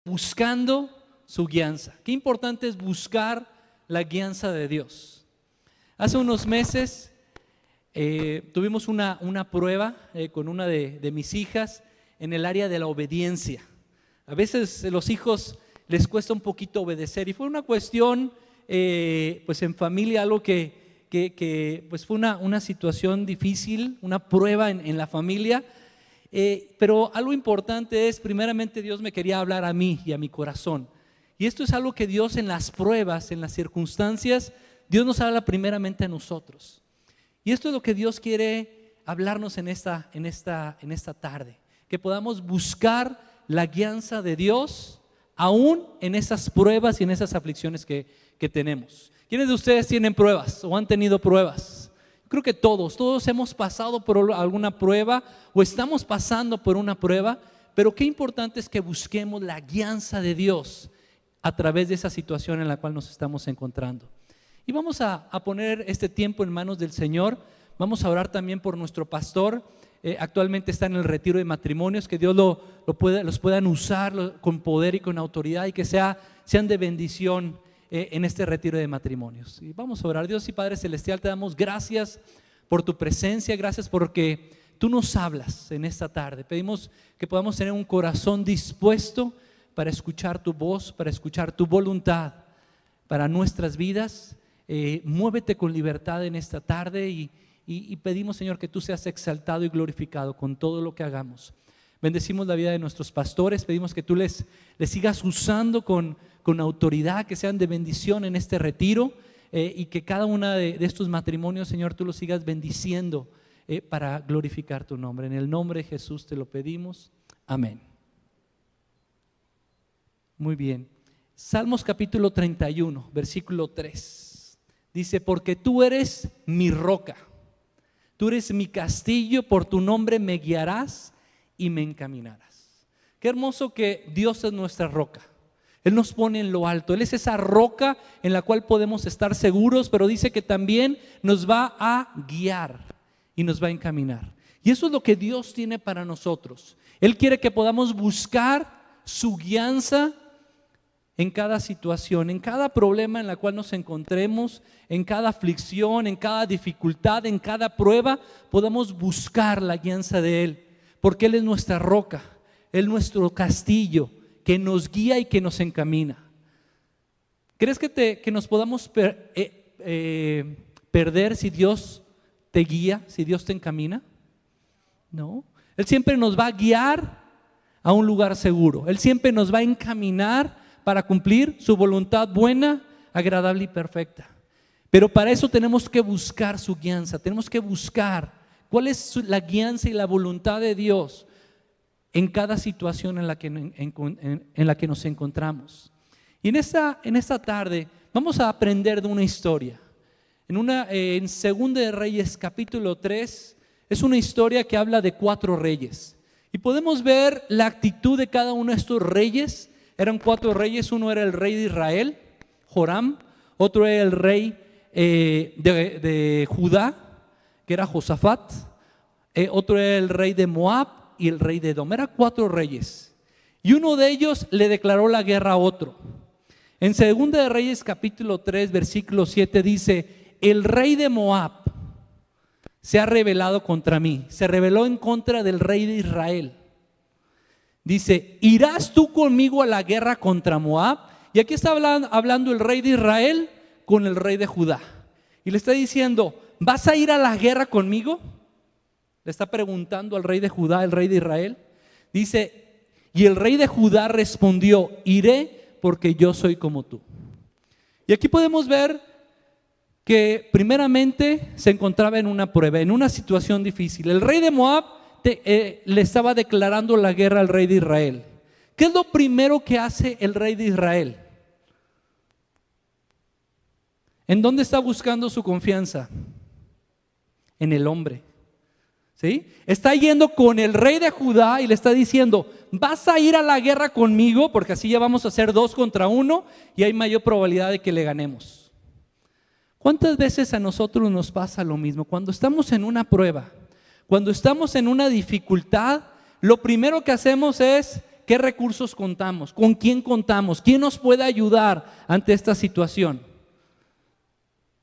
buscando su guianza. Qué importante es buscar la guianza de Dios. Hace unos meses tuvimos una prueba con una de mis hijas en el área de la obediencia. A veces a los hijos les cuesta un poquito obedecer y fue una cuestión pues en familia, algo que pues fue una situación difícil, una prueba en la familia. Pero algo importante es, primeramente Dios me quería hablar a mí y a mi corazón. Y esto es algo que Dios en las pruebas, en las circunstancias, Dios nos habla primeramente a nosotros. Y esto es lo que Dios quiere hablarnos en esta tarde. Que podamos buscar la guianza de Dios aún en esas pruebas y en esas aflicciones que tenemos. ¿Quiénes de ustedes tienen pruebas o han tenido pruebas? Creo que todos hemos pasado por alguna prueba o estamos pasando por una prueba, pero qué importante es que busquemos la guianza de Dios a través de esa situación en la cual nos estamos encontrando. Y vamos a poner este tiempo en manos del Señor. Vamos a orar también por nuestro pastor. Actualmente está en el retiro de matrimonios, que Dios los puedan usar con poder y con autoridad y que sean de bendición en este retiro de matrimonios. Y vamos a orar. Dios y Padre Celestial, te damos gracias por tu presencia, gracias porque tú nos hablas en esta tarde. Pedimos que podamos tener un corazón dispuesto para escuchar tu voz, para escuchar tu voluntad para nuestras vidas. Muévete con libertad en esta tarde y pedimos, Señor, que tú seas exaltado y glorificado con todo lo que hagamos. Bendecimos la vida de nuestros pastores, pedimos que tú les sigas usando con autoridad, que sean de bendición en este retiro y que cada uno de estos matrimonios, Señor, tú los sigas bendiciendo para glorificar tu nombre. En el nombre de Jesús te lo pedimos. Amén. Muy bien. Salmos capítulo 31, versículo 3. Dice, porque tú eres mi roca, tú eres mi castillo, por tu nombre me guiarás y me encaminarás. Qué hermoso que Dios es nuestra roca. Él nos pone en lo alto. Él es esa roca en la cual podemos estar seguros, pero dice que también nos va a guiar y nos va a encaminar. Y eso es lo que Dios tiene para nosotros. Él quiere que podamos buscar su guianza en cada situación, en cada problema en la cual nos encontremos, en cada aflicción, en cada dificultad, en cada prueba, podamos buscar la guianza de Él, porque Él es nuestra roca, Él es nuestro castillo que nos guía y que nos encamina. ¿Crees que nos podamos perder si Dios te guía, si Dios te encamina? No, Él siempre nos va a guiar a un lugar seguro. Él siempre nos va a encaminar para cumplir su voluntad buena, agradable y perfecta. Pero para eso tenemos que buscar su guianza, tenemos que buscar cuál es la guianza y la voluntad de Dios en cada situación en la que nos encontramos. Y en esta tarde vamos a aprender de una historia. En Segunda de Reyes capítulo 3 es una historia que habla de 4 reyes. Y podemos ver la actitud de cada uno de estos reyes. Eran 4 reyes, uno era el rey de Israel, Joram, otro era el rey de Judá, que era Josafat, otro era el rey de Moab y el rey de Edom. Eran 4 reyes y uno de ellos le declaró la guerra a otro. En Segunda de Reyes capítulo 3 versículo 7 dice, el rey de Moab se ha rebelado contra mí, se rebeló en contra del rey de Israel. Dice, ¿irás tú conmigo a la guerra contra Moab? Y aquí está hablando el rey de Israel con el rey de Judá. Y le está diciendo, ¿vas a ir a la guerra conmigo? Le está preguntando al rey de Judá, el rey de Israel. Dice, y el rey de Judá respondió, iré porque yo soy como tú. Y aquí podemos ver que primeramente se encontraba en una prueba, en una situación difícil. El rey de Moab le estaba declarando la guerra al rey de Israel. ¿Qué es lo primero que hace el rey de Israel? ¿En dónde está buscando su confianza? En el hombre. ¿Sí? Está yendo con el rey de Judá y le está diciendo, ¿vas a ir a la guerra conmigo? Porque así ya vamos a hacer 2 contra 1 y hay mayor probabilidad de que le ganemos. ¿Cuántas veces a nosotros nos pasa lo mismo? Cuando estamos en una prueba, cuando estamos en una dificultad, lo primero que hacemos es qué recursos contamos, con quién contamos, quién nos puede ayudar ante esta situación.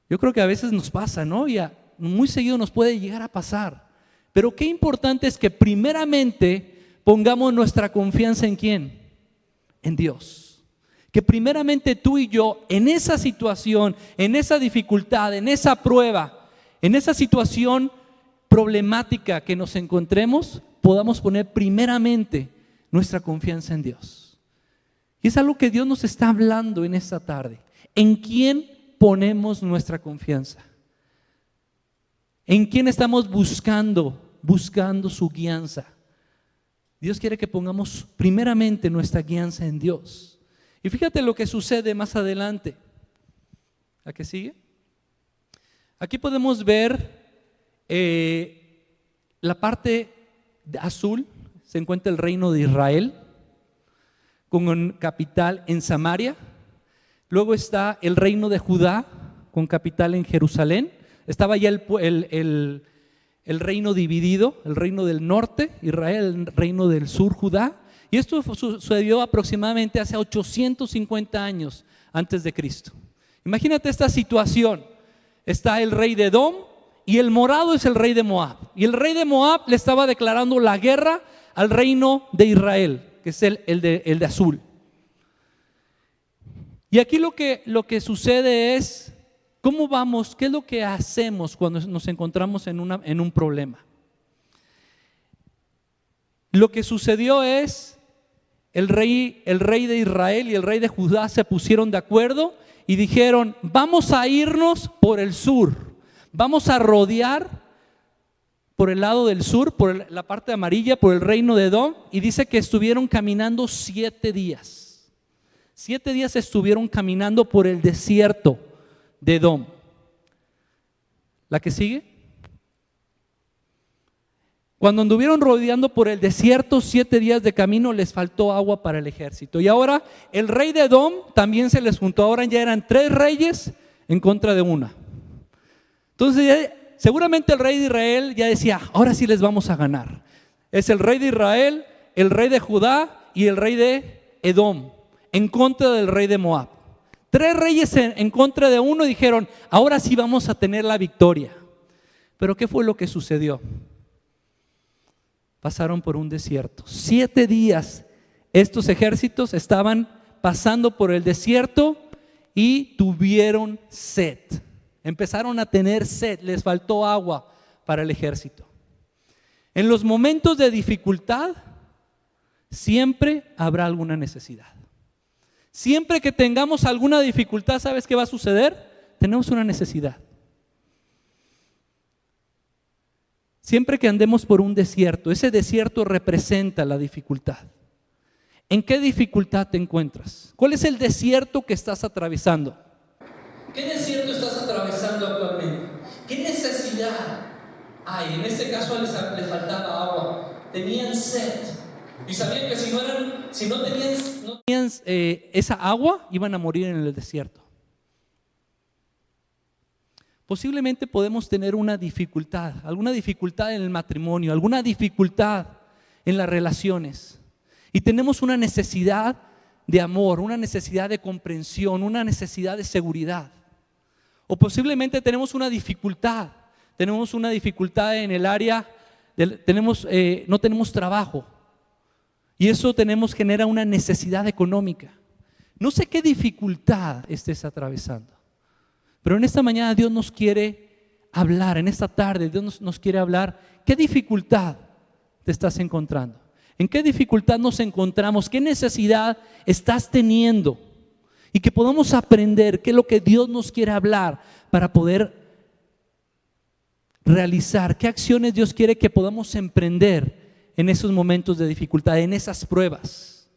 Yo creo que a veces nos pasa, ¿no? Y muy seguido nos puede llegar a pasar. Pero qué importante es que primeramente pongamos nuestra confianza ¿en quién? En Dios. Que primeramente tú y yo en esa situación, en esa dificultad, en esa prueba, en esa situación problemática que nos encontremos, podamos poner primeramente nuestra confianza en Dios. Y es algo que Dios nos está hablando en esta tarde. ¿En quién ponemos nuestra confianza? ¿En quién estamos buscando su guianza? Dios quiere que pongamos primeramente nuestra guianza en Dios. Y fíjate lo que sucede más adelante. ¿A qué sigue? Aquí podemos ver la parte azul. Se encuentra el reino de Israel con capital en Samaria. Luego está el reino de Judá con capital en Jerusalén. Estaba ya el reino dividido, el reino del norte, Israel, el reino del sur, Judá. Y esto sucedió aproximadamente hace 850 años antes de Cristo. Imagínate esta situación. Está el rey de Edom y el morado es el rey de Moab. Y el rey de Moab le estaba declarando la guerra al reino de Israel, que es el de azul. Y aquí lo que sucede es, ¿cómo vamos? ¿Qué es lo que hacemos cuando nos encontramos en un problema? Lo que sucedió es, el rey de Israel y el rey de Judá se pusieron de acuerdo y dijeron, vamos a irnos por el sur, vamos a rodear por el lado del sur, por la parte amarilla, por el reino de Edom, y dice que estuvieron caminando 7 días. 7 días estuvieron caminando por el desierto de Edom. ¿La que sigue? Cuando anduvieron rodeando por el desierto 7 días de camino, les faltó agua para el ejército. Y ahora el rey de Edom también se les juntó. Ahora ya eran 3 reyes en contra de una. Entonces seguramente el rey de Israel ya decía, ahora sí les vamos a ganar. Es el rey de Israel, el rey de Judá y el rey de Edom en contra del rey de Moab. 3 reyes en contra de uno, y dijeron, ahora sí vamos a tener la victoria. Pero ¿qué fue lo que sucedió? Pasaron por un desierto. 7 días estos ejércitos estaban pasando por el desierto y tuvieron sed. Empezaron a tener sed, les faltó agua para el ejército. En los momentos de dificultad siempre habrá alguna necesidad. Siempre que tengamos alguna dificultad, ¿sabes qué va a suceder? Tenemos una necesidad. Siempre que andemos por un desierto, ese desierto representa la dificultad. ¿En qué dificultad te encuentras? ¿Cuál es el desierto que estás atravesando? ¿Qué desierto estás atravesando actualmente? ¿Qué necesidad hay? En este caso les faltaba agua, tenían sed y sabían que si no tenían esa agua, iban a morir en el desierto. Posiblemente podemos tener una dificultad, alguna dificultad en el matrimonio, alguna dificultad en las relaciones, y tenemos una necesidad de amor, una necesidad de comprensión, una necesidad de seguridad. O posiblemente tenemos una dificultad en el área, no tenemos trabajo, y eso genera una necesidad económica. No sé qué dificultad estés atravesando, pero en esta mañana Dios nos quiere hablar, en esta tarde Dios nos quiere hablar. ¿Qué dificultad te estás encontrando? ¿En qué dificultad nos encontramos? ¿Qué necesidad estás teniendo? Y que podamos aprender qué es lo que Dios nos quiere hablar para poder realizar, qué acciones Dios quiere que podamos emprender en esos momentos de dificultad, en esas pruebas.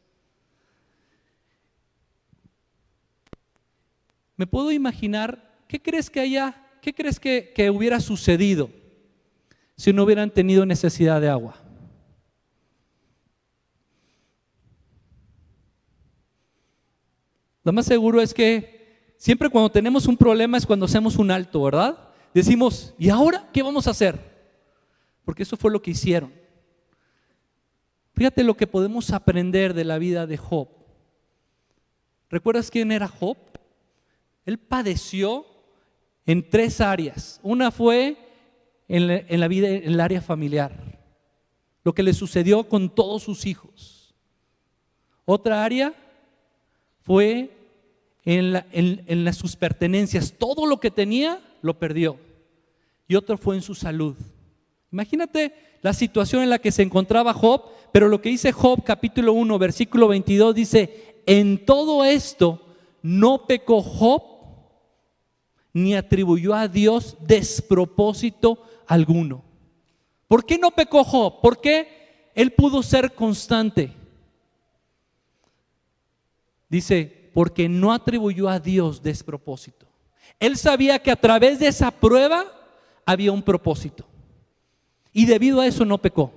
Me puedo imaginar, ¿qué crees que hubiera sucedido si no hubieran tenido necesidad de agua? Lo más seguro es que siempre cuando tenemos un problema es cuando hacemos un alto, ¿verdad? Decimos, ¿y ahora qué vamos a hacer? Porque eso fue lo que hicieron. Fíjate lo que podemos aprender de la vida de Job. ¿Recuerdas quién era Job? Él padeció en 3 áreas. Una fue en la vida, en el área familiar, lo que le sucedió con todos sus hijos. Otra área fue en sus pertenencias. Todo lo que tenía lo perdió. Y otro fue en su salud. Imagínate la situación en la que se encontraba Job, pero lo que dice Job capítulo 1 versículo 22 dice: en todo esto no pecó Job ni atribuyó a Dios despropósito alguno. ¿Por qué no pecó Job? ¿Por qué él pudo ser constante? Dice, porque no atribuyó a Dios despropósito. Él sabía que a través de esa prueba había un propósito. Y debido a eso no pecó.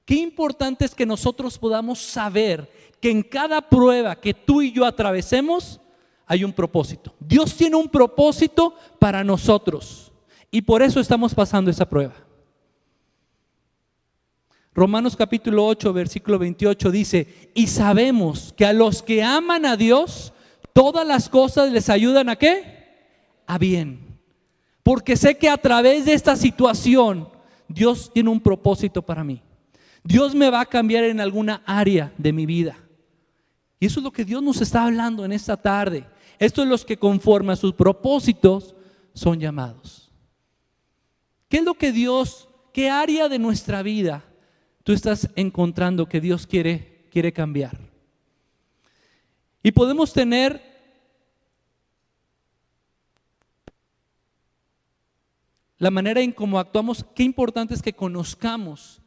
Qué importante es que nosotros podamos saber que en cada prueba que tú y yo atravesemos hay un propósito. Dios tiene un propósito para nosotros y por eso estamos pasando esa prueba. Romanos capítulo 8 versículo 28 dice: y sabemos que a los que aman a Dios todas las cosas les ayudan ¿a qué? A bien. Porque sé que a través de esta situación Dios tiene un propósito para mí. Dios me va a cambiar en alguna área de mi vida. Y eso es lo que Dios nos está hablando en esta tarde. Esto es los que conforme a sus propósitos son llamados. ¿Qué es lo que Dios, qué área de nuestra vida tú estás encontrando que Dios quiere cambiar? Y podemos tener la manera en cómo actuamos. Qué importante es que conozcamos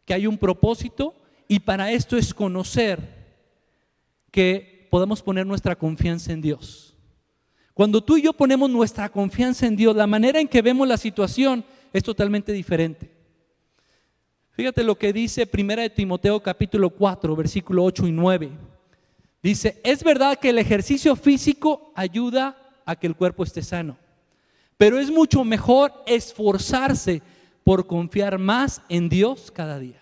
que hay un propósito, y para esto es conocer que podamos poner nuestra confianza en Dios. Cuando tú y yo ponemos nuestra confianza en Dios, la manera en que vemos la situación es totalmente diferente. Fíjate lo que dice 1 Timoteo capítulo 4 versículo 8 y 9. Dice: es verdad que el ejercicio físico ayuda a que el cuerpo esté sano, pero es mucho mejor esforzarse por confiar más en Dios cada día.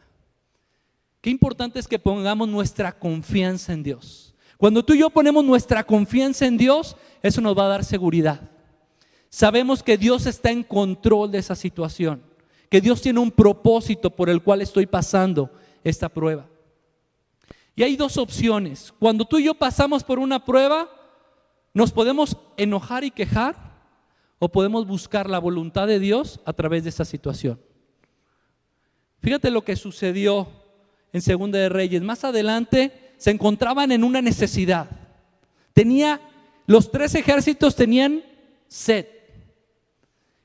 Qué importante es que pongamos nuestra confianza en Dios. Cuando tú y yo ponemos nuestra confianza en Dios, eso nos va a dar seguridad. Sabemos que Dios está en control de esa situación, que Dios tiene un propósito por el cual estoy pasando esta prueba. Y hay 2 opciones. Cuando tú y yo pasamos por una prueba, nos podemos enojar y quejar, o podemos buscar la voluntad de Dios a través de esa situación. Fíjate lo que sucedió en Segunda de Reyes. Más adelante se encontraban en una necesidad. Los 3 ejércitos tenían sed.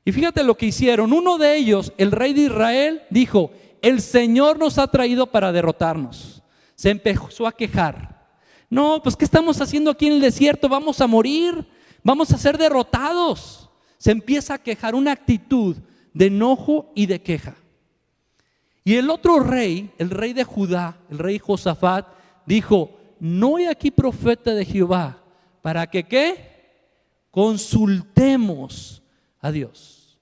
Y fíjate lo que hicieron. Uno de ellos, el rey de Israel, dijo: el Señor nos ha traído para derrotarnos. Se empezó a quejar. No, pues ¿qué estamos haciendo aquí en el desierto? Vamos a morir, vamos a ser derrotados. Se empieza a quejar, una actitud de enojo y de queja. Y el otro rey, el rey de Judá, el rey Josafat, dijo: no hay aquí profeta de Jehová para que ¿qué? Consultemos a Dios.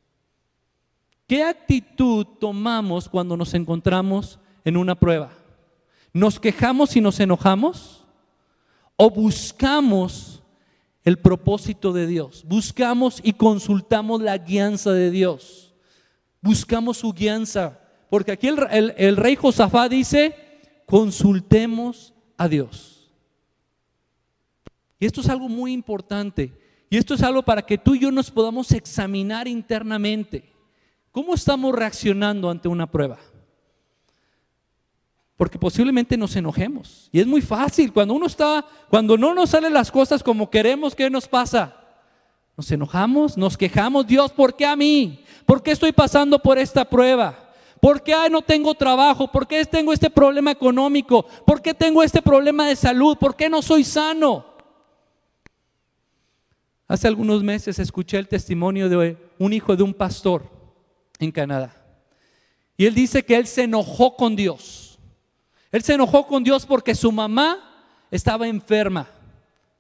¿Qué actitud tomamos cuando nos encontramos en una prueba? ¿Nos quejamos y nos enojamos? ¿O buscamos el propósito de Dios? Buscamos y consultamos la guianza de Dios. Buscamos su guianza. Porque aquí el rey Josafat dice: consultemos a Dios. Y esto es algo muy importante. Y esto es algo para que tú y yo nos podamos examinar internamente. ¿Cómo estamos reaccionando ante una prueba? Porque posiblemente nos enojemos. Y es muy fácil. Cuando no nos salen las cosas como queremos, ¿qué nos pasa? Nos enojamos, nos quejamos. Dios, ¿por qué a mí? ¿Por qué estoy pasando por esta prueba? ¿Por qué no tengo trabajo? ¿Por qué tengo este problema económico? ¿Por qué tengo este problema de salud? ¿Por qué no soy sano? Hace algunos meses escuché el testimonio de un hijo de un pastor en Canadá. Y él dice que él se enojó con Dios. Él se enojó con Dios porque su mamá estaba enferma.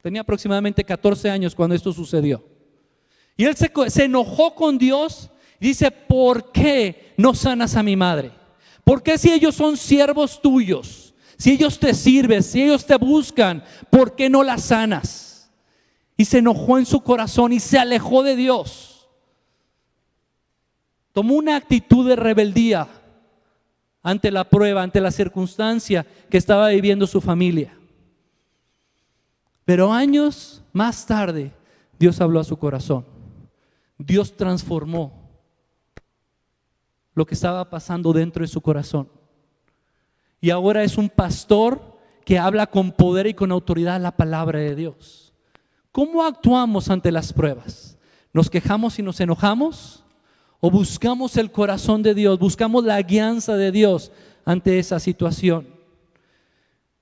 Tenía aproximadamente 14 años cuando esto sucedió. Y él se enojó con Dios y dice: ¿por qué no sanas a mi madre? ¿Por qué si ellos son siervos tuyos? Si ellos te sirven, si ellos te buscan, ¿por qué no las sanas? Y se enojó en su corazón y se alejó de Dios. Tomó una actitud de rebeldía ante la prueba, ante la circunstancia que estaba viviendo su familia. Pero años más tarde, Dios habló a su corazón. Dios transformó lo que estaba pasando dentro de su corazón. Y ahora es un pastor que habla con poder y con autoridad la palabra de Dios. ¿Cómo actuamos ante las pruebas? ¿Nos quejamos y nos enojamos? ¿O buscamos el corazón de Dios? ¿Buscamos la guianza de Dios ante esa situación?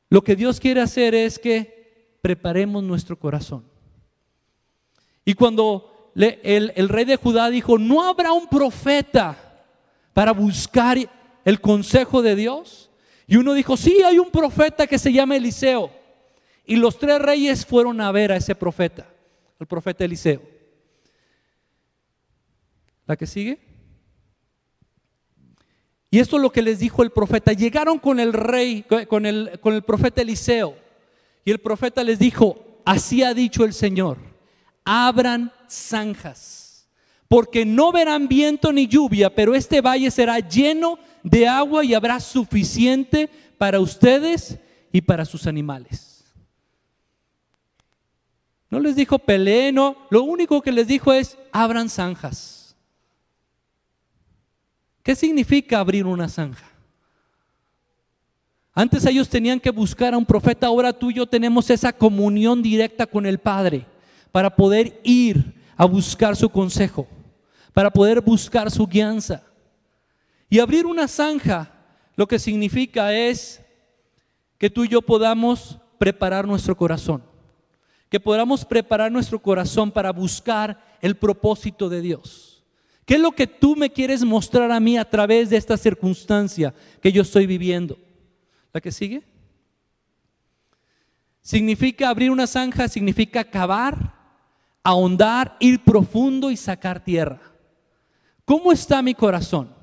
Lo que Dios quiere hacer es que preparemos nuestro corazón. Y cuando el rey de Judá dijo, ¿no habrá un profeta para buscar el consejo de Dios? Y uno dijo, sí, hay un profeta que se llama Eliseo. Y los 3 reyes fueron a ver a ese profeta, el profeta Eliseo. ¿La que sigue? Y esto es lo que les dijo el profeta. Llegaron con el rey, con el profeta Eliseo. Y el profeta les dijo, así ha dicho el Señor, abran zanjas, porque no verán viento ni lluvia, pero este valle será lleno de agua y habrá suficiente para ustedes y para sus animales. No les dijo peleen, no, lo único que les dijo es abran zanjas. ¿Qué significa abrir una zanja? Antes ellos tenían que buscar a un profeta, ahora tú y yo tenemos esa comunión directa con el Padre para poder ir a buscar su consejo, para poder buscar su guianza. Y abrir una zanja lo que significa es que tú y yo podamos preparar nuestro corazón, que podamos preparar nuestro corazón para buscar el propósito de Dios. ¿Qué es lo que tú me quieres mostrar a mí a través de esta circunstancia que yo estoy viviendo? ¿La que sigue? Significa abrir una zanja, significa cavar, ahondar, ir profundo y sacar tierra. ¿Cómo está mi corazón?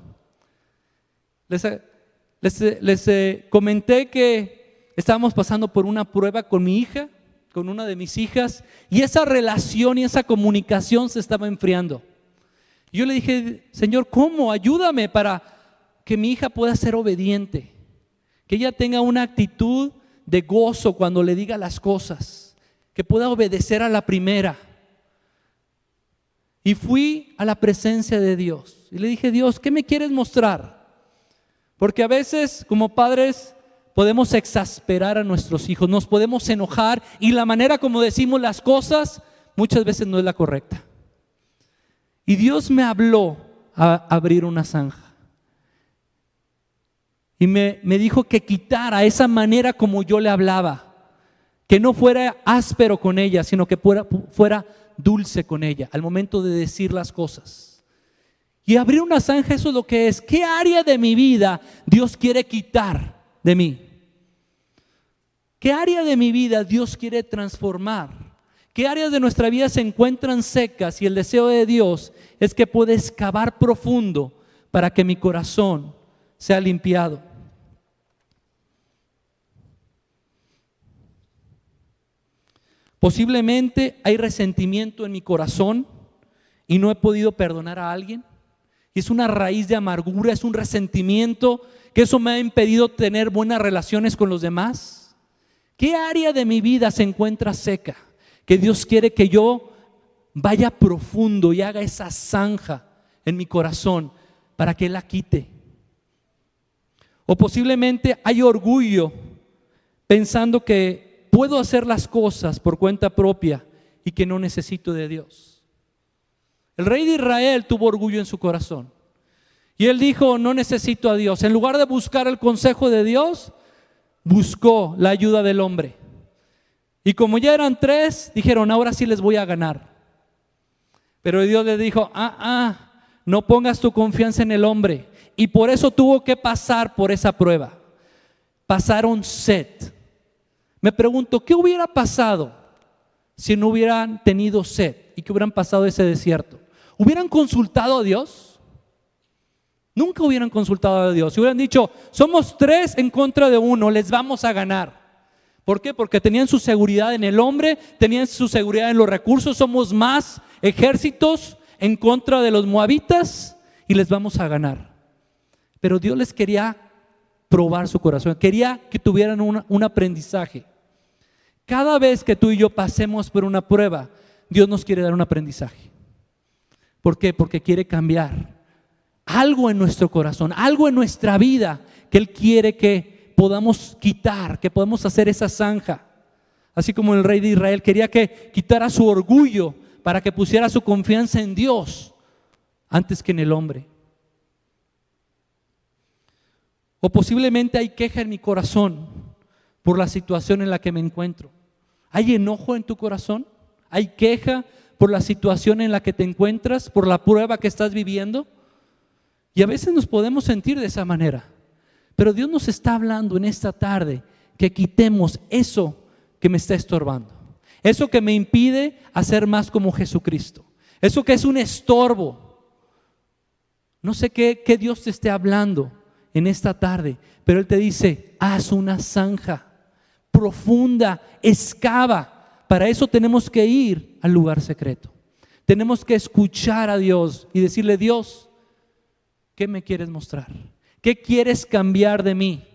Les comenté que estábamos pasando por una prueba con mi hija, con una de mis hijas, y esa relación y esa comunicación se estaba enfriando. Yo le dije, Señor, ¿cómo? Ayúdame para que mi hija pueda ser obediente, que ella tenga una actitud de gozo cuando le diga las cosas, que pueda obedecer a la primera. Y fui a la presencia de Dios y le dije, Dios, ¿qué me quieres mostrar? Porque a veces como padres podemos exasperar a nuestros hijos, nos podemos enojar y la manera como decimos las cosas muchas veces no es la correcta. Y Dios me habló a abrir una zanja. Y me dijo que quitara esa manera como yo le hablaba, que no fuera áspero con ella, sino que fuera dulce con ella al momento de decir las cosas. Y abrir una zanja, eso es lo que es. ¿Qué área de mi vida Dios quiere quitar de mí? ¿Qué área de mi vida Dios quiere transformar? ¿Qué áreas de nuestra vida se encuentran secas? Y el deseo de Dios es que pueda excavar profundo para que mi corazón sea limpiado. Posiblemente hay resentimiento en mi corazón y no he podido perdonar a alguien. Y es una raíz de amargura, es un resentimiento que eso me ha impedido tener buenas relaciones con los demás. ¿Qué área de mi vida se encuentra seca? Que Dios quiere que yo vaya profundo y haga esa zanja en mi corazón para que Él la quite. O posiblemente hay orgullo pensando que puedo hacer las cosas por cuenta propia y que no necesito de Dios. El rey de Israel tuvo orgullo en su corazón y él dijo, no necesito a Dios. En lugar de buscar el consejo de Dios, buscó la ayuda del hombre. Y como ya eran 3, dijeron, ahora sí les voy a ganar. Pero Dios le dijo, no pongas tu confianza en el hombre. Y por eso tuvo que pasar por esa prueba. Pasaron sed. Me pregunto, ¿qué hubiera pasado si no hubieran tenido sed y que hubieran pasado ese desierto? ¿Hubieran consultado a Dios? Nunca hubieran consultado a Dios. Si hubieran dicho, somos 3 en contra de 1, les vamos a ganar. ¿Por qué? Porque tenían su seguridad en el hombre, tenían su seguridad en los recursos. Somos más ejércitos en contra de los moabitas y les vamos a ganar. Pero Dios les quería probar su corazón, quería que tuvieran un aprendizaje. Cada vez que tú y yo pasemos por una prueba, Dios nos quiere dar un aprendizaje. ¿Por qué? Porque quiere cambiar algo en nuestro corazón, algo en nuestra vida que Él quiere que podamos quitar, que podamos hacer esa zanja. Así como el rey de Israel quería que quitara su orgullo para que pusiera su confianza en Dios antes que en el hombre. O posiblemente hay queja en mi corazón por la situación en la que me encuentro. ¿Hay enojo en tu corazón? ¿Hay queja por la situación en la que te encuentras, por la prueba que estás viviendo? Y a veces nos podemos sentir de esa manera. Pero Dios nos está hablando en esta tarde que quitemos eso que me está estorbando, eso que me impide hacer más como Jesucristo, eso que es un estorbo. No sé qué Dios te esté hablando en esta tarde, pero Él te dice, haz una zanja profunda, excava. Para eso tenemos que ir al lugar secreto. Tenemos que escuchar a Dios y decirle, Dios, ¿qué me quieres mostrar? ¿Qué quieres cambiar de mí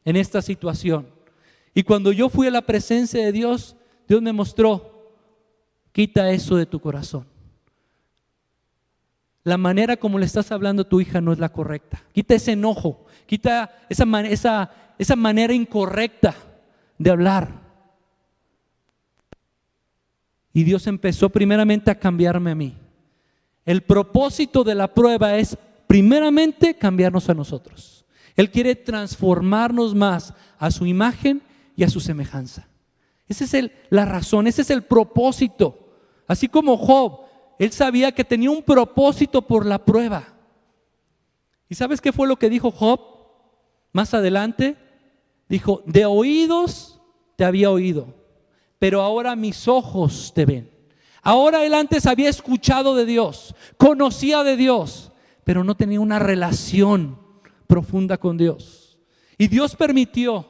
en esta situación? Y cuando yo fui a la presencia de Dios, Dios me mostró, quita eso de tu corazón. La manera como le estás hablando a tu hija no es la correcta. Quita ese enojo, quita esa manera incorrecta de hablar. Y Dios empezó primeramente a cambiarme a mí. El propósito de la prueba es primeramente cambiarnos a nosotros. Él quiere transformarnos más a su imagen y a su semejanza. Esa es la razón, ese es el propósito. Así como Job, él sabía que tenía un propósito por la prueba. ¿Y sabes qué fue lo que dijo Job? Más adelante, dijo, de oídos te había oído, pero ahora mis ojos te ven. Ahora él antes había escuchado de Dios, conocía de Dios, pero no tenía una relación profunda con Dios. Y Dios permitió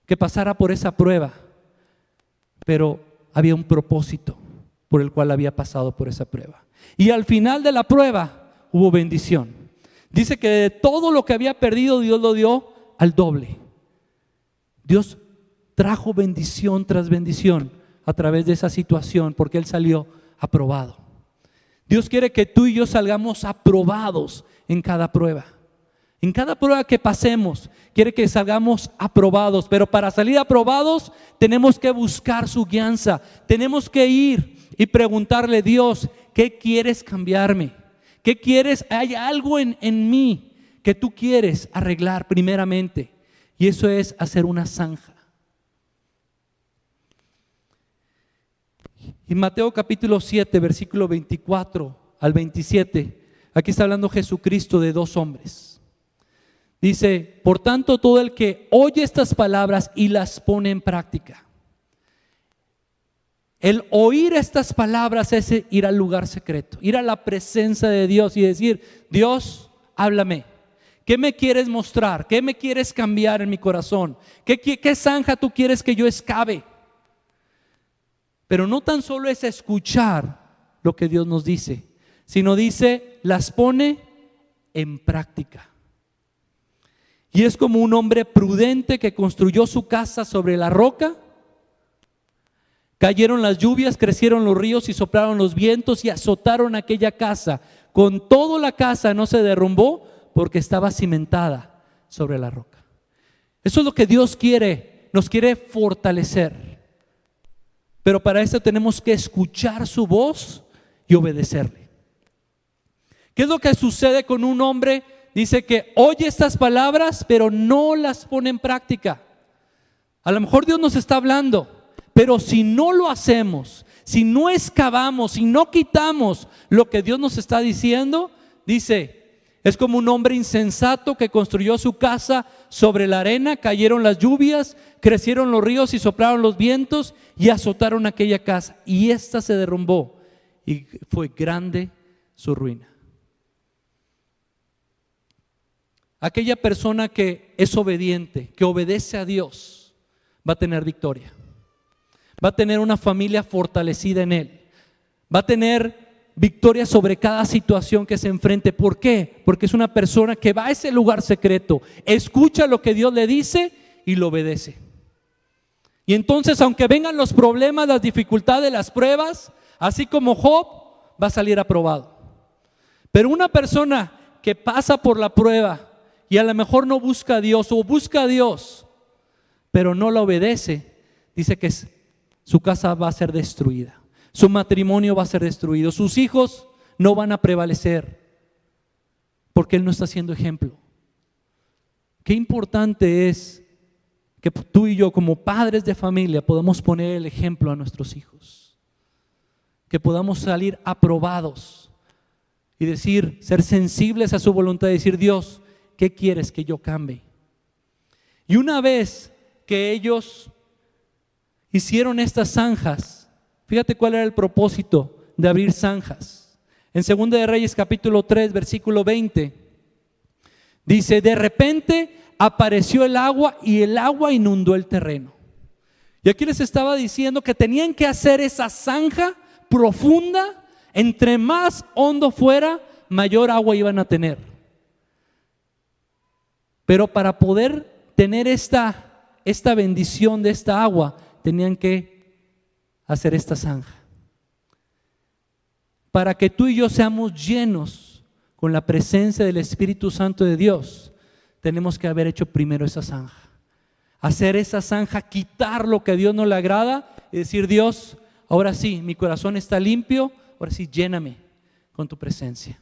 que pasara por esa prueba, pero había un propósito por el cual había pasado por esa prueba. Y al final de la prueba hubo bendición. Dice que de todo lo que había perdido, Dios lo dio al doble. Dios trajo bendición tras bendición a través de esa situación, porque Él salió aprobado. Dios quiere que tú y yo salgamos aprobados en cada prueba. En cada prueba que pasemos, quiere que salgamos aprobados. Pero para salir aprobados, tenemos que buscar su guianza. Tenemos que ir y preguntarle, Dios, ¿qué quieres cambiarme? ¿Qué quieres? Hay algo en mí que tú quieres arreglar primeramente. Y eso es hacer una zanja. En Mateo capítulo 7, versículo 24 al 27, aquí está hablando Jesucristo de 2 hombres. Dice, por tanto, todo el que oye estas palabras y las pone en práctica. El oír estas palabras es ir al lugar secreto, ir a la presencia de Dios y decir, Dios, háblame. ¿Qué me quieres mostrar? ¿Qué me quieres cambiar en mi corazón? ¿Qué zanja tú quieres que yo excave? Pero no tan solo es escuchar lo que Dios nos dice, sino dice, las pone en práctica. Y es como un hombre prudente que construyó su casa sobre la roca. Cayeron las lluvias, crecieron los ríos y soplaron los vientos y azotaron aquella casa. Con todo la casa no se derrumbó porque estaba cimentada sobre la roca. Eso es lo que Dios quiere, nos quiere fortalecer. Pero para eso tenemos que escuchar su voz y obedecerle. ¿Qué es lo que sucede con un hombre? Dice que oye estas palabras, pero no las pone en práctica. A lo mejor Dios nos está hablando, pero si no lo hacemos, si no excavamos, si no quitamos lo que Dios nos está diciendo, dice, es como un hombre insensato que construyó su casa sobre la arena, cayeron las lluvias, crecieron los ríos y soplaron los vientos y azotaron aquella casa. Y ésta se derrumbó y fue grande su ruina. aquella persona que es obediente, que obedece a Dios, va a tener victoria. Va a tener una familia fortalecida en Él. Va a tener victoria sobre cada situación que se enfrente. ¿Por qué? Porque es una persona que va a ese lugar secreto, escucha lo que Dios le dice y lo obedece. Y entonces, aunque vengan los problemas, las dificultades, las pruebas, así como Job, va a salir aprobado. Pero una persona que pasa por la prueba y a lo mejor no busca a Dios, o busca a Dios pero no la obedece, dice que su casa va a ser destruida, su matrimonio va a ser destruido, sus hijos no van a prevalecer porque él no está siendo ejemplo. Qué importante es que tú y yo, como padres de familia, podamos poner el ejemplo a nuestros hijos, que podamos salir aprobados y decir, ser sensibles a su voluntad y decir: Dios, ¿qué quieres que yo cambie? Y una vez que ellos hicieron estas zanjas, fíjate cuál era el propósito de abrir zanjas. En 2 de Reyes capítulo 3 versículo 20 dice: de repente apareció el agua y el agua inundó el terreno. Y aquí les estaba diciendo que tenían que hacer esa zanja profunda. Entre más hondo fuera, mayor agua iban a tener. Pero para poder tener esta bendición de esta agua, tenían que hacer esta zanja. Para que tú y yo seamos llenos con la presencia del Espíritu Santo de Dios, tenemos que haber hecho primero esa zanja. Hacer esa zanja, quitar lo que a Dios no le agrada y decir: Dios, ahora sí, mi corazón está limpio, ahora sí, lléname con tu presencia.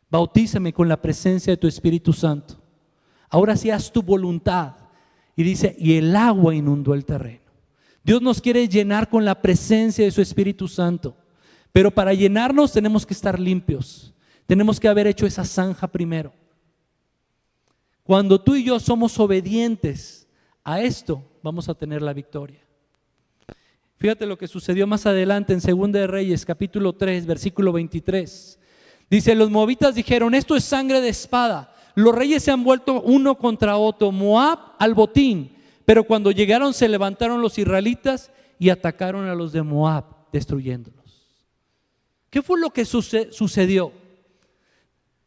Bautízame con la presencia de tu Espíritu Santo. Ahora sí, haz tu voluntad. Y dice: y el agua inundó el terreno. Dios nos quiere llenar con la presencia de su Espíritu Santo. Pero para llenarnos tenemos que estar limpios. Tenemos que haber hecho esa zanja primero. Cuando tú y yo somos obedientes a esto, vamos a tener la victoria. Fíjate lo que sucedió más adelante en 2 de Reyes capítulo 3 versículo 23. Dice: los moabitas dijeron: esto es sangre de espada. Los reyes se han vuelto uno contra otro, Moab al botín. Pero cuando llegaron, se levantaron los israelitas y atacaron a los de Moab, destruyéndolos. ¿Qué fue lo que sucedió?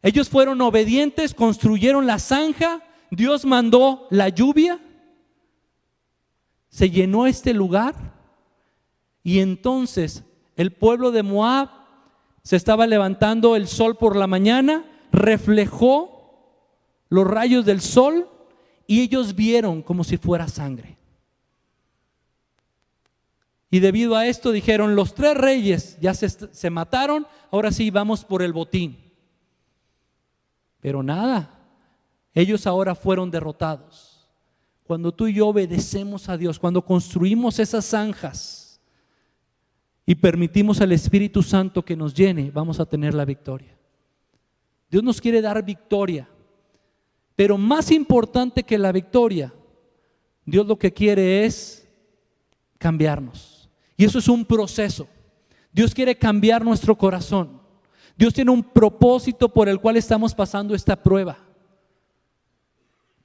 Ellos fueron obedientes, construyeron la zanja, Dios mandó la lluvia, se llenó este lugar, y entonces el pueblo de Moab se estaba levantando, el sol por la mañana reflejó los rayos del sol y ellos vieron como si fuera sangre. Y debido a esto dijeron: los 3 reyes ya se mataron, ahora sí vamos por el botín. Pero nada, ellos ahora fueron derrotados. Cuando tú y yo obedecemos a Dios, cuando construimos esas zanjas y permitimos al Espíritu Santo que nos llene, vamos a tener la victoria. Dios nos quiere dar victoria. Pero más importante que la victoria, Dios lo que quiere es cambiarnos. Y eso es un proceso. Dios quiere cambiar nuestro corazón. Dios tiene un propósito por el cual estamos pasando esta prueba.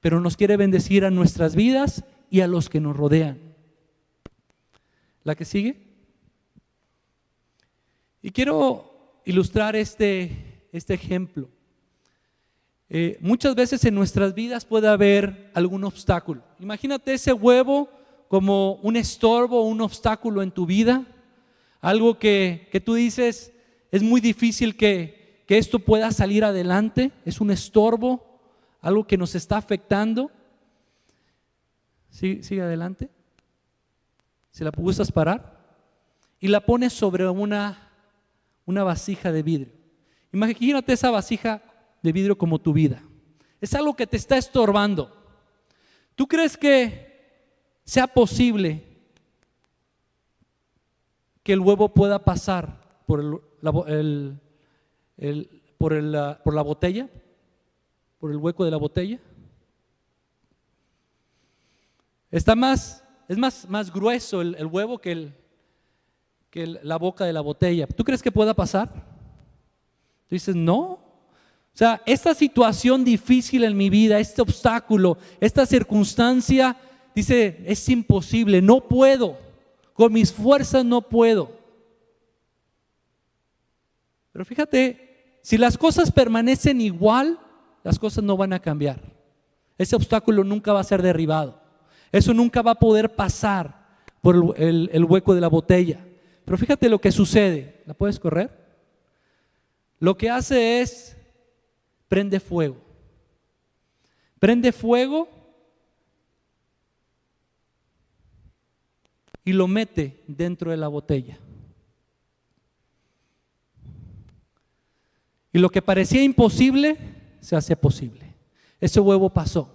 Pero nos quiere bendecir a nuestras vidas y a los que nos rodean. ¿La que sigue? Y quiero ilustrar este ejemplo. Muchas veces en nuestras vidas puede haber algún obstáculo. Imagínate ese huevo como un estorbo, un obstáculo en tu vida. Algo que tú dices: es muy difícil que esto pueda salir adelante. Es un estorbo, algo que nos está afectando. Sigue adelante. Si la gustas parar y la pones sobre una vasija de vidrio. Imagínate esa vasija de vidrio como tu vida. Es algo que te está estorbando. ¿Tú crees que sea posible que el huevo pueda pasar por la botella, por el hueco de la botella? Es más grueso el huevo que la boca de la botella. ¿Tú crees que pueda pasar? Tú dices: no. O sea, esta situación difícil en mi vida, este obstáculo, esta circunstancia, dice, es imposible, no puedo, con mis fuerzas no puedo. Pero fíjate, si las cosas permanecen igual, las cosas no van a cambiar. Ese obstáculo nunca va a ser derribado. Eso nunca va a poder pasar por el hueco de la botella. Pero fíjate lo que sucede. ¿La puedes correr? Lo que hace es, prende fuego. Prende fuego y lo mete dentro de la botella. Y lo que parecía imposible, se hace posible. Ese huevo pasó.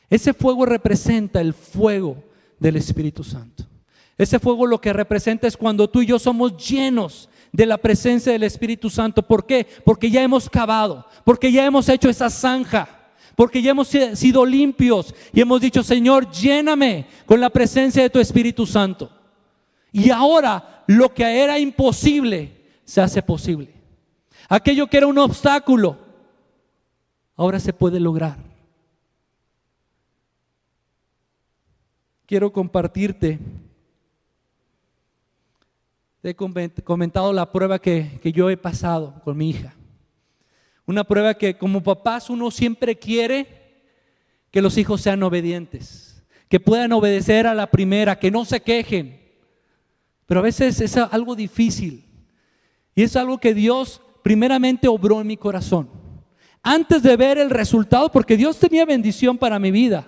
Ese fuego representa el fuego del Espíritu Santo. Ese fuego lo que representa es cuando tú y yo somos llenos de la presencia del Espíritu Santo. ¿Por qué? Porque ya hemos cavado, porque ya hemos hecho esa zanja, porque ya hemos sido limpios y hemos dicho, Señor, lléname con la presencia de tu Espíritu Santo. Y ahora lo que era imposible se hace posible. Aquello que era un obstáculo, ahora se puede lograr. Quiero compartirte, te he comentado la prueba que yo he pasado con mi hija. Una prueba que como papás uno siempre quiere que los hijos sean obedientes, que puedan obedecer a la primera, que no se quejen. Pero a veces es algo difícil y es algo que Dios primeramente obró en mi corazón. Antes de ver el resultado, porque Dios tenía bendición para mi vida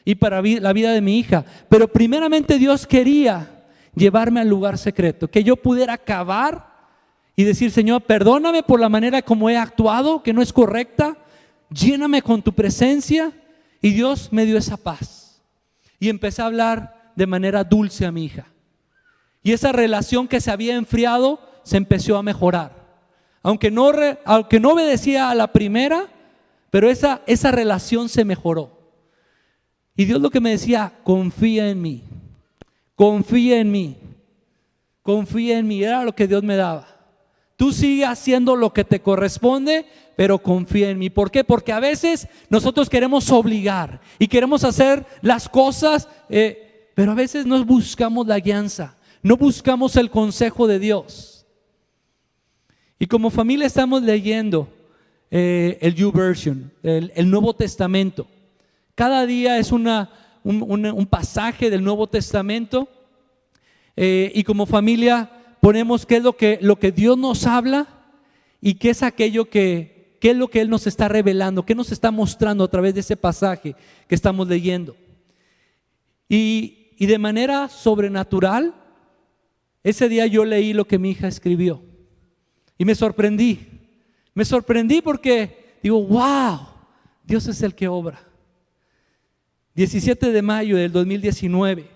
y para la vida de mi hija, pero primeramente Dios quería llevarme al lugar secreto, que yo pudiera cavar y decir, Señor, perdóname por la manera como he actuado, que no es correcta, lléname con tu presencia. Y Dios me dio esa paz y empecé a hablar de manera dulce a mi hija, y esa relación que se había enfriado se empezó a mejorar. Aunque no obedecía a la primera, pero esa relación se mejoró. Y Dios lo que me decía, confía en mí, confía en mí, confía en mí. Era lo que Dios me daba. Tú sigue haciendo lo que te corresponde, pero confía en mí. ¿Por qué? Porque a veces nosotros queremos obligar y queremos hacer las cosas, pero a veces no buscamos la guianza, no buscamos el consejo de Dios. Y como familia estamos leyendo el YouVersion, el Nuevo Testamento. Cada día es un pasaje del Nuevo Testamento, y como familia ponemos qué es lo que Dios nos habla y qué es aquello qué es lo que Él nos está revelando, qué nos está mostrando a través de ese pasaje que estamos leyendo. Y de manera sobrenatural, ese día yo leí lo que mi hija escribió. Y me sorprendí porque digo, wow, Dios es el que obra. 17 de mayo del 2019,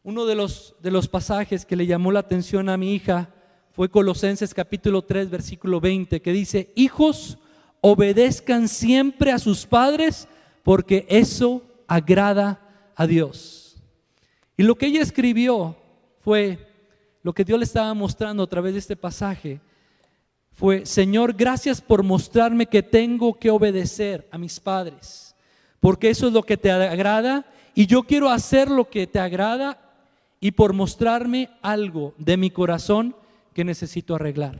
uno de los pasajes que le llamó la atención a mi hija fue Colosenses capítulo 3 versículo 20, que dice, hijos, obedezcan siempre a sus padres porque eso agrada a Dios. Y lo que ella escribió fue, lo que Dios le estaba mostrando a través de este pasaje fue, Señor, gracias por mostrarme que tengo que obedecer a mis padres, porque eso es lo que te agrada y yo quiero hacer lo que te agrada, y por mostrarme algo de mi corazón que necesito arreglar.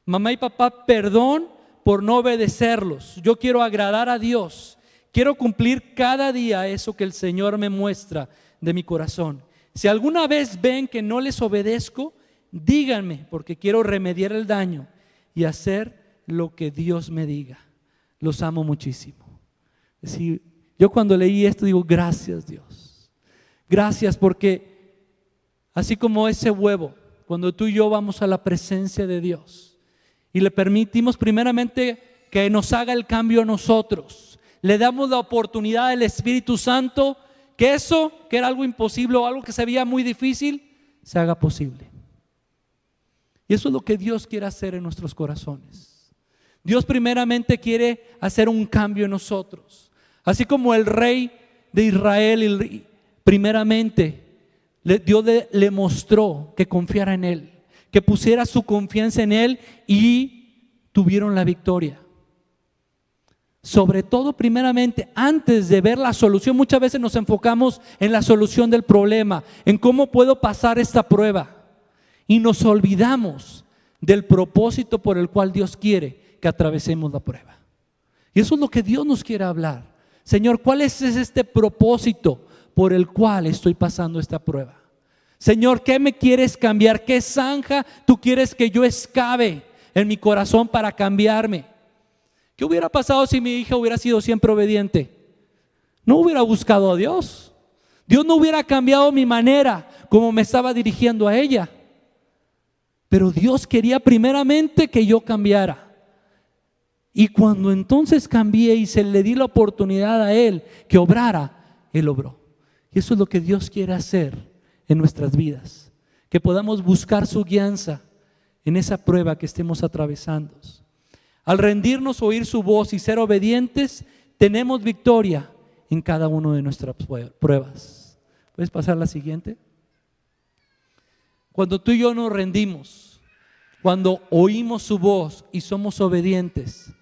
Mamá y papá, perdón por no obedecerlos. Yo quiero agradar a Dios. Quiero cumplir cada día eso que el Señor me muestra de mi corazón. Si alguna vez ven que no les obedezco, díganme, porque quiero remediar el daño y hacer lo que Dios me diga. Los amo muchísimo. Es decir, yo cuando leí esto digo, gracias Dios. Gracias porque así como ese huevo, cuando tú y yo vamos a la presencia de Dios y le permitimos primeramente que nos haga el cambio a nosotros, le damos la oportunidad al Espíritu Santo que eso, que era algo imposible o algo que se veía muy difícil, se haga posible. Y eso es lo que Dios quiere hacer en nuestros corazones. Dios primeramente quiere hacer un cambio en nosotros. Así como el rey de Israel primeramente Dios le mostró que confiara en Él, que pusiera su confianza en Él y tuvieron la victoria. Sobre todo, primeramente, antes de ver la solución, muchas veces nos enfocamos en la solución del problema, en cómo puedo pasar esta prueba, y nos olvidamos del propósito por el cual Dios quiere que atravesemos la prueba. Y eso es lo que Dios nos quiere hablar. Señor, ¿cuál es este propósito por el cual estoy pasando esta prueba? Señor, ¿qué me quieres cambiar? ¿Qué zanja tú quieres que yo escabe en mi corazón para cambiarme? ¿Qué hubiera pasado si mi hija hubiera sido siempre obediente? No hubiera buscado a Dios. Dios no hubiera cambiado mi manera como me estaba dirigiendo a ella. Pero Dios quería primeramente que yo cambiara. Y cuando entonces cambié y se le di la oportunidad a Él que obrara, Él obró. Y eso es lo que Dios quiere hacer en nuestras vidas. Que podamos buscar su guianza en esa prueba que estemos atravesando. Al rendirnos, oír su voz y ser obedientes, tenemos victoria en cada una de nuestras pruebas. ¿Puedes pasar la siguiente? Cuando tú y yo nos rendimos, cuando oímos su voz y somos obedientes,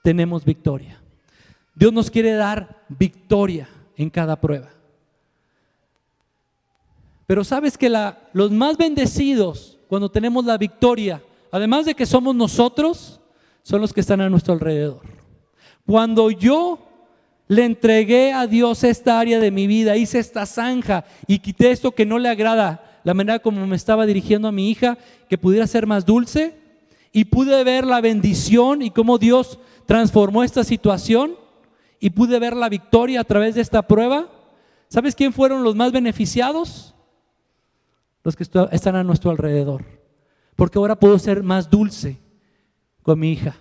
tenemos victoria. Dios nos quiere dar victoria en cada prueba. Pero sabes que los más bendecidos cuando tenemos la victoria, además de que somos nosotros, son los que están a nuestro alrededor. Cuando yo le entregué a Dios esta área de mi vida, hice esta zanja y quité esto que no le agrada, la manera como me estaba dirigiendo a mi hija, que pudiera ser más dulce, y pude ver la bendición y cómo Dios transformó esta situación, y pude ver la victoria a través de esta prueba. ¿Sabes quién fueron los más beneficiados? Los que están a nuestro alrededor, porque ahora puedo ser más dulce con mi hija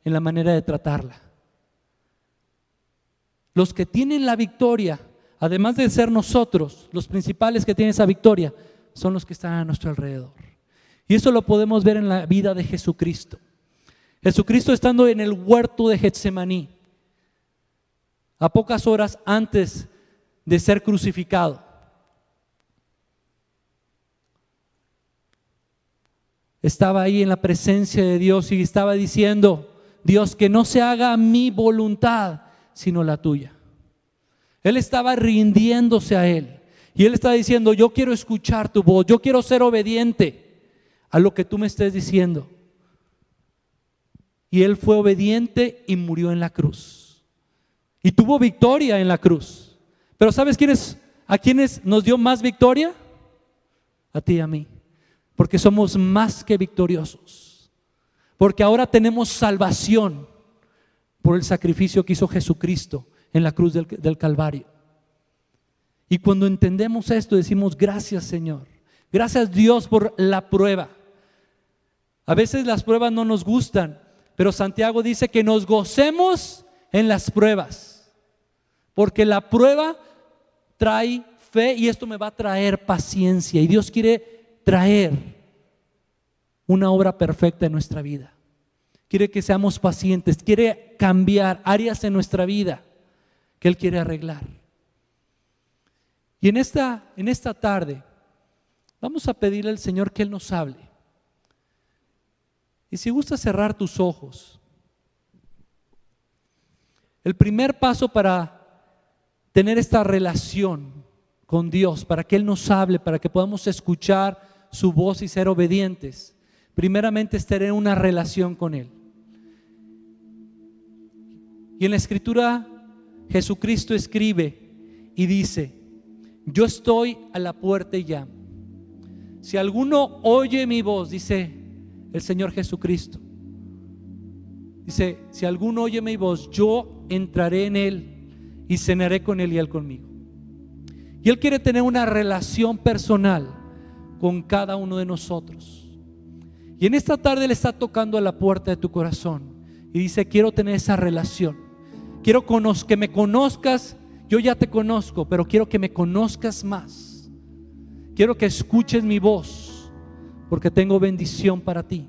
en la manera de tratarla. Los que tienen la victoria, además de ser nosotros, los principales que tienen esa victoria, son los que están a nuestro alrededor. Y eso lo podemos ver en la vida de Jesucristo. Jesucristo, estando en el huerto de Getsemaní, a pocas horas antes de ser crucificado, estaba ahí en la presencia de Dios y estaba diciendo: Dios, que no se haga mi voluntad sino la tuya. Él estaba rindiéndose a Él y Él estaba diciendo: yo quiero escuchar tu voz, yo quiero ser obediente a lo que tú me estés diciendo. Y Él fue obediente y murió en la cruz y tuvo victoria en la cruz. Pero ¿sabes a quiénes nos dio más victoria? A ti y a mí. Porque somos más que victoriosos. Porque ahora tenemos salvación por el sacrificio que hizo Jesucristo en la cruz del Calvario. Y cuando entendemos esto, decimos: gracias, Señor. Gracias, Dios, por la prueba. A veces las pruebas no nos gustan, pero Santiago dice que nos gocemos en las pruebas. Porque la prueba trae fe y esto me va a traer paciencia. Y Dios quiere traer una obra perfecta en nuestra vida. Quiere que seamos pacientes, quiere cambiar áreas en nuestra vida que Él quiere arreglar. Y en esta tarde vamos a pedirle al Señor que Él nos hable. Y si gusta cerrar tus ojos, el primer paso para tener esta relación con Dios, para que Él nos hable, para que podamos escuchar su voz y ser obedientes, primeramente es tener una relación con Él. Y en la Escritura Jesucristo escribe y dice: yo estoy a la puerta y llamo. Si alguno oye mi voz, dice el Señor Jesucristo, dice: si alguno oye mi voz, yo entraré en él y cenaré con él y él conmigo. Y Él quiere tener una relación personal con cada uno de nosotros. Y en esta tarde Él está tocando a la puerta de tu corazón y dice: quiero tener esa relación. Quiero que me conozcas. Yo ya te conozco, pero quiero que me conozcas más. Quiero que escuches mi voz, porque tengo bendición para ti.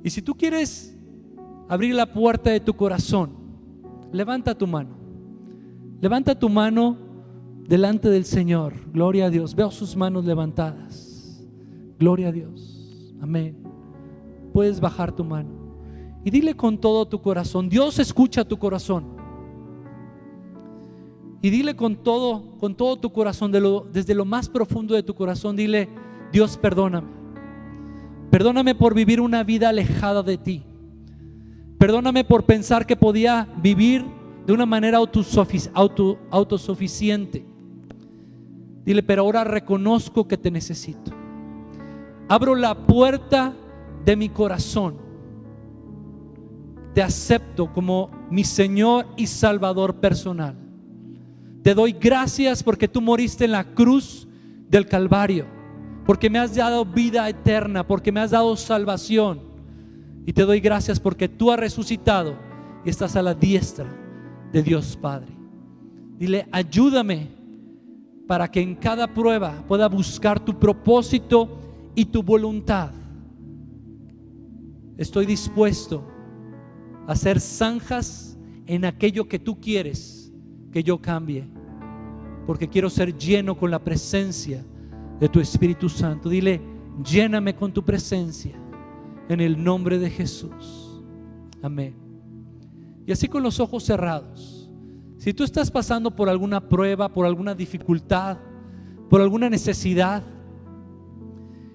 Y si tú quieres abrir la puerta de tu corazón, levanta tu mano. Levanta tu mano delante del Señor. Gloria a Dios. Veo sus manos levantadas. Gloria a Dios. Amén. puedes bajar tu mano y dile con todo tu corazón. Dios escucha tu corazón. Y dile con todo tu corazón, desde lo más profundo de tu corazón, dile: Dios, perdóname. Perdóname por vivir una vida alejada de ti. Perdóname por pensar que podía vivir de una manera autosuficiente. Dile: pero ahora reconozco que te necesito. Abro la puerta de mi corazón. Te acepto como mi Señor y Salvador personal. Te doy gracias porque tú moriste en la cruz del Calvario, porque me has dado vida eterna, porque me has dado salvación. Y te doy gracias porque tú has resucitado y estás a la diestra de Dios Padre. Dile: ayúdame para que en cada prueba pueda buscar tu propósito y tu voluntad. Estoy dispuesto a hacer zanjas en aquello que tú quieres que yo cambie, porque quiero ser lleno con la presencia de tu Espíritu Santo. Dile: lléname con tu presencia en el nombre de Jesús. Amén. Y así, con los ojos cerrados, si tú estás pasando por alguna prueba, por alguna dificultad, por alguna necesidad,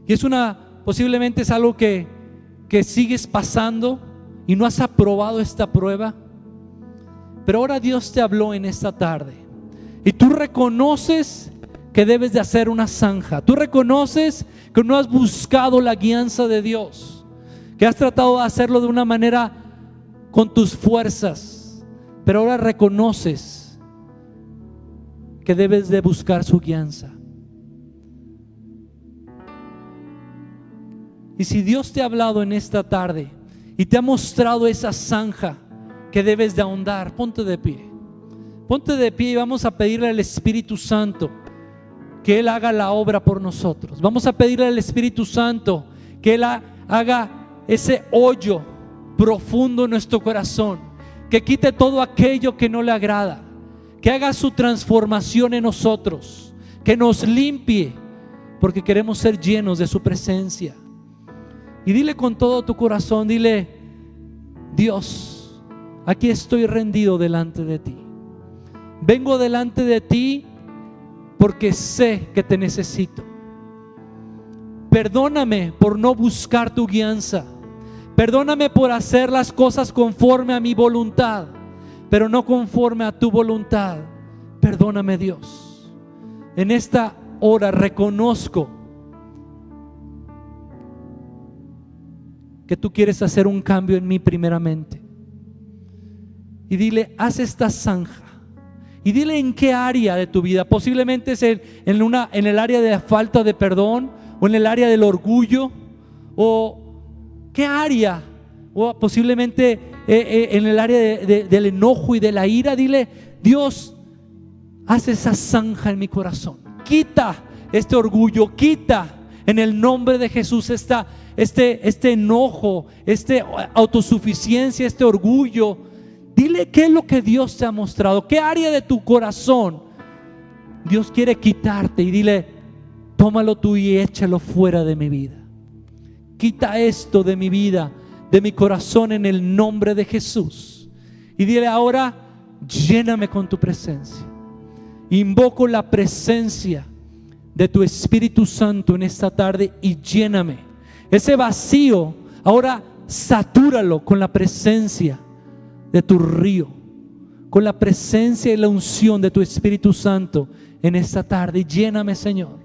y posiblemente es algo que sigues pasando y no has aprobado esta prueba, pero ahora Dios te habló en esta tarde y tú reconoces que debes de hacer una zanja. Tú reconoces que no has buscado la guianza de Dios, que has tratado de hacerlo de una manera con tus fuerzas, pero ahora reconoces que debes de buscar su guianza. Y si Dios te ha hablado en esta tarde y te ha mostrado esa zanja que debes de ahondar, ponte de pie. Ponte de pie y vamos a pedirle al Espíritu Santo que Él haga la obra por nosotros. Vamos a pedirle al Espíritu Santo que Él haga ese hoyo profundo en nuestro corazón, que quite todo aquello que no le agrada, que haga su transformación en nosotros, que nos limpie, porque queremos ser llenos de su presencia. Y dile con todo tu corazón, dile: Dios, aquí estoy rendido delante de ti. Vengo delante de ti porque sé que te necesito. Perdóname por no buscar tu guianza. Perdóname por hacer las cosas conforme a mi voluntad, pero no conforme a tu voluntad. Perdóname, Dios. En esta hora reconozco que tú quieres hacer un cambio en mí primeramente. Y dile: haz esta zanja. Y dile en qué área de tu vida. Posiblemente es en el área de la falta de perdón, o en el área del orgullo, o qué área, o posiblemente en el área del enojo y de la ira. Dile: Dios, haz esa zanja en mi corazón. Quita este orgullo, quita en el nombre de Jesús este enojo, esta autosuficiencia, este orgullo. Dile qué es lo que Dios te ha mostrado, qué área de tu corazón Dios quiere quitarte, y dile: tómalo tú y échalo fuera de mi vida. Quita esto de mi vida, de mi corazón, en el nombre de Jesús. Y dile: ahora lléname con tu presencia. Invoco la presencia de tu Espíritu Santo en esta tarde y lléname. Ese vacío, ahora satúralo con la presencia de tu río, con la presencia y la unción de tu Espíritu Santo en esta tarde. Y lléname, Señor.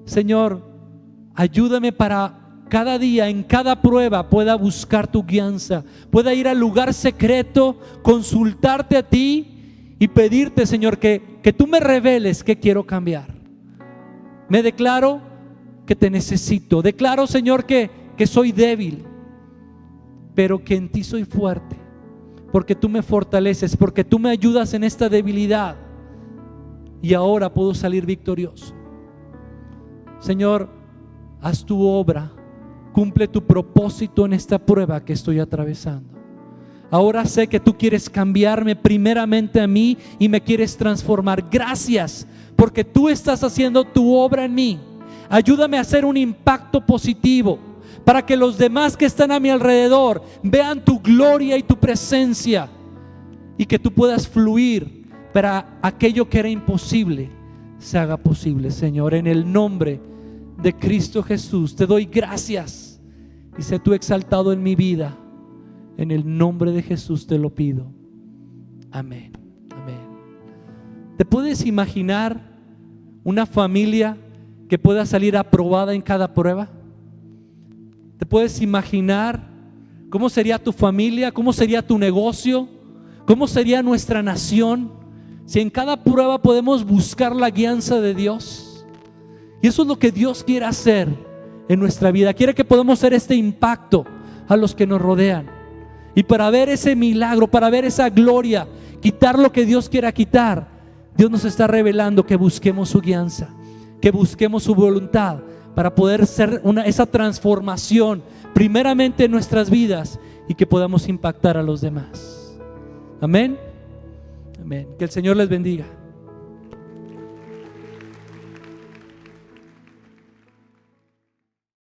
Señor, ayúdame para cada día, en cada prueba, pueda buscar tu guianza, pueda ir al lugar secreto, consultarte a ti y pedirte, Señor, que tú me reveles qué quiero cambiar. Me declaro que te necesito. Declaro, Señor, que soy débil, pero que en ti soy fuerte, porque tú me fortaleces, porque tú me ayudas en esta debilidad, y ahora puedo salir victorioso. Señor, haz tu obra, cumple tu propósito en esta prueba que estoy atravesando. Ahora sé que tú quieres cambiarme primeramente a mí y me quieres transformar. Gracias, porque tú estás haciendo tu obra en mí. Ayúdame a hacer un impacto positivo. para que los demás que están a mi alrededor vean tu gloria y tu presencia, y que tú puedas fluir para aquello que era imposible se haga posible. Señor, en el nombre de Cristo Jesús te doy gracias y sé tú exaltado en mi vida. En el nombre de Jesús te lo pido. Amén. Amén. ¿Te puedes imaginar una familia que pueda salir aprobada en cada prueba? ¿Te puedes imaginar cómo sería tu familia? ¿Cómo sería tu negocio? ¿Cómo sería nuestra nación si en cada prueba podemos buscar la guianza de Dios? Y eso es lo que Dios quiere hacer en nuestra vida. Quiere que podamos hacer este impacto a los que nos rodean. Y para ver ese milagro, para ver esa gloria, quitar lo que Dios quiera quitar, Dios nos está revelando que busquemos su guianza, que busquemos su voluntad para poder ser esa transformación primeramente en nuestras vidas y que podamos impactar a los demás. Amén. Amén. Que el Señor les bendiga.